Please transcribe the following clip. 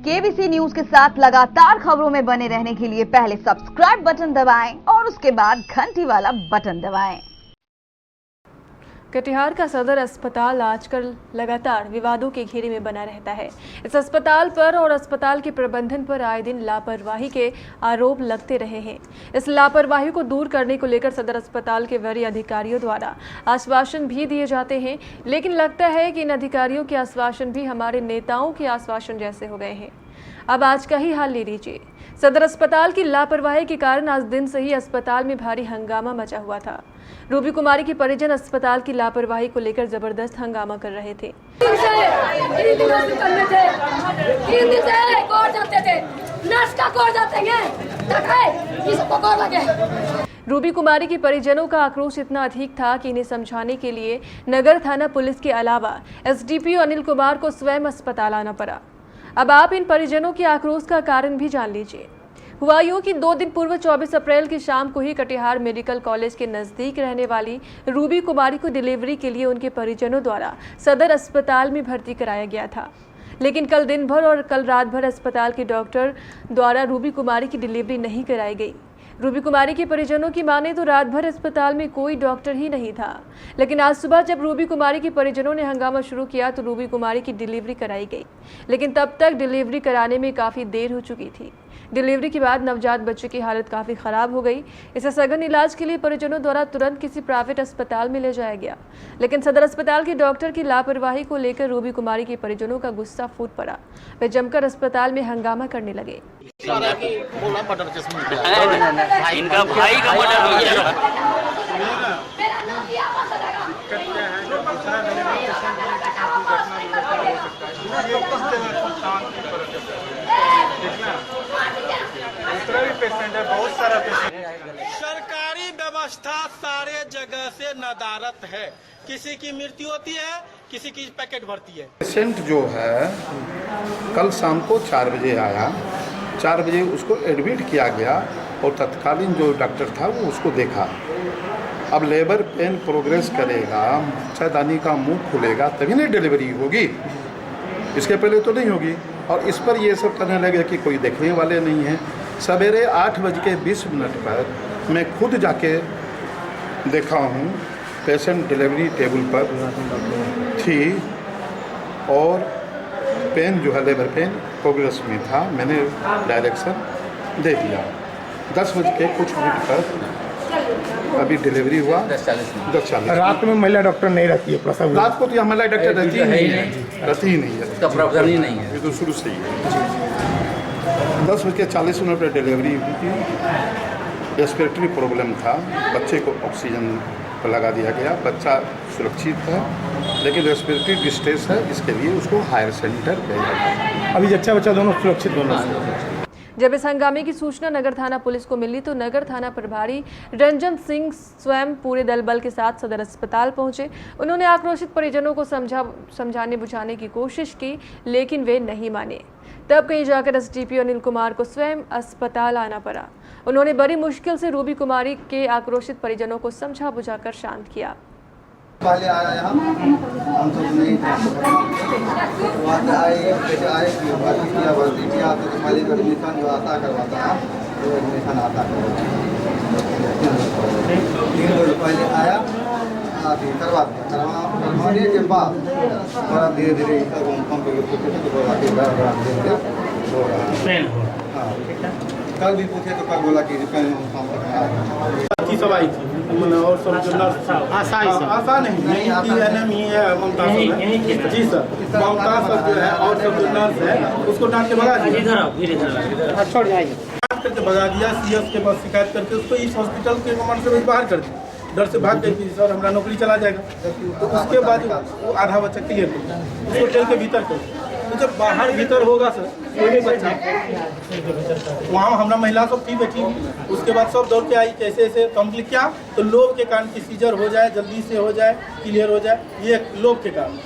KBC news के साथ लगातार खबरों में बने रहने के लिए पहले सब्सक्राइब बटन दबाएं और उसके बाद घंटी वाला बटन दबाएं। कटिहार का सदर अस्पताल आजकल लगातार विवादों के घेरे में बना रहता है। इस अस्पताल पर और अस्पताल के प्रबंधन पर आए दिन लापरवाही के आरोप लगते रहे हैं। इस लापरवाही को दूर करने को लेकर सदर अस्पताल के वरीय अधिकारियों द्वारा आश्वासन भी दिए जाते हैं, लेकिन लगता है कि इन अधिकारियों के आश्वासन भी हमारे नेताओं के आश्वासन जैसे हो गए हैं। अब आज का ही हाल ले लीजिए। सदर अस्पताल की लापरवाही के कारण आज दिन से ही अस्पताल में भारी हंगामा मचा हुआ था। रूबी कुमारी के परिजन अस्पताल की लापरवाही को लेकर जबरदस्त हंगामा कर रहे थे। रूबी कुमारी के परिजनों का आक्रोश इतना अधिक था कि इन्हें समझाने के लिए नगर थाना पुलिस के अलावा एसडीपीओ अनिल कुमार को स्वयं अस्पताल आना पड़ा। अब आप इन परिजनों के आक्रोश का कारण भी जान लीजिए। हुआ यूं कि 2 दिन पूर्व 24 अप्रैल की शाम को ही कटिहार मेडिकल कॉलेज के नजदीक रहने वाली रूबी कुमारी को डिलीवरी के लिए उनके परिजनों द्वारा सदर अस्पताल में भर्ती कराया गया था, लेकिन कल दिन भर और कल रात भर अस्पताल के डॉक्टर द्वारा रूबी कुमारी की डिलीवरी नहीं कराई गई। रूबी कुमारी के परिजनों की माने तो रात भर अस्पताल में कोई डॉक्टर ही नहीं था, लेकिन आज सुबह जब रूबी कुमारी के परिजनों ने हंगामा शुरू किया तो रूबी कुमारी की डिलीवरी कराई गई, लेकिन तब तक डिलीवरी कराने में काफ़ी देर हो चुकी थी। डिलीवरी के बाद नवजात बच्चे की हालत काफ़ी ख़राब हो गई। इसे सघन इलाज के लिए परिजनों द्वारा तुरंत किसी प्राइवेट अस्पताल में ले जाया गया, लेकिन सदर अस्पताल के डॉक्टर की लापरवाही को लेकर रूबी कुमारी के परिजनों का गुस्सा फूट पड़ा। वे जमकर अस्पताल में हंगामा करने लगे। इनका भाई का मर्डर हो गया। बहुत सारा सरकारी व्यवस्था सारे जगह से नदारत है। किसी की मृत्यु होती है, किसी की पैकेट भरती है। पेशेंट जो है कल शाम को 4 बजे आया, 4 बजे उसको एडमिट किया गया और तत्कालीन जो डॉक्टर था वो उसको देखा। अब लेबर पेन प्रोग्रेस करेगा, मच्छरदानी का मुंह खुलेगा तभी नहीं डिलीवरी होगी, इसके पहले तो नहीं होगी। और इस पर ये सब करने लगे कि कोई देखने वाले नहीं है। सवेरे 8:20 पर मैं खुद जाके देखा हूँ, पेशेंट डिलीवरी टेबल पर थी और पेन जो है लेबर पेन प्रोग्रेस में था। मैंने डायरेक्शन दे दिया। 10 बज के कुछ मिनट पर अभी डिलीवरी हुआ 10:40। रात में महिला डॉक्टर नहीं रहती है प्रसव? रात को तो यहाँ महिला डॉक्टर रहती ही नहीं है, रहती ही नहीं है, उसका प्रावधान ही नहीं है, ये तो शुरू से ही है। 10:40 पर डिलीवरी हुई थी। रेस्पिरेटरी प्रॉब्लम था, बच्चे को ऑक्सीजन पर लगा दिया गया। बच्चा सुरक्षित है लेकिन रेस्पिरेटरी डिस्ट्रेस है, इसके लिए उसको हायर सेंटर भेजा गया। अभी जच्चा बच्चा दोनों सुरक्षित दोनों। जब इस हंगामे की सूचना नगर थाना पुलिस को मिली तो नगर थाना प्रभारी रंजन सिंह स्वयं पूरे दल बल के साथ सदर अस्पताल पहुंचे। उन्होंने आक्रोशित परिजनों को समझाने बुझाने की कोशिश की, लेकिन वे नहीं माने। तब कहीं जाकर एसडीपीओ अनिल कुमार को स्वयं अस्पताल आना पड़ा। उन्होंने बड़ी मुश्किल से रूबी कुमारी के आक्रोशित परिजनों को समझा बुझाकर शांत किया। पहले आया यहाँ हम तो नहीं थे, वहाँ से आए कि भर्ती किया तो पहले एडमिशन जो आता करवाता है वो एडमिशन आता करवाता 3 रोज पहले आया, अभी करवाने के बाद थोड़ा धीरे धीरे कल भी पूछे तो कल बोला कि सब आई थी और सब जो नर्स आशा नहीं एनएमई है ममता सब है जी सर, ममता सब जो है और सब जो नर्स है उसको डांट के भगा दिया, करके भगा दिया। सीएस के पास शिकायत करके उसको इस हॉस्पिटल के कमांड से बाहर कर दिया। डर से भाग गई कि सर हमारा नौकरी चला जाएगा। तो उसके बाद वो आधा बच्चा क्लियर कर दिया, उसको जेल के भीतर कर। तो जब बाहर भीतर होगा सर कोई बच्चा, वहाँ हमारा महिला सब थी बैठी, उसके बाद सब दौड़ के आई कैसे ऐसे कंप्लीट किया। तो लोभ के कारण की सीजर हो जाए, जल्दी से हो जाए, क्लियर हो जाए, ये लोभ के कारण।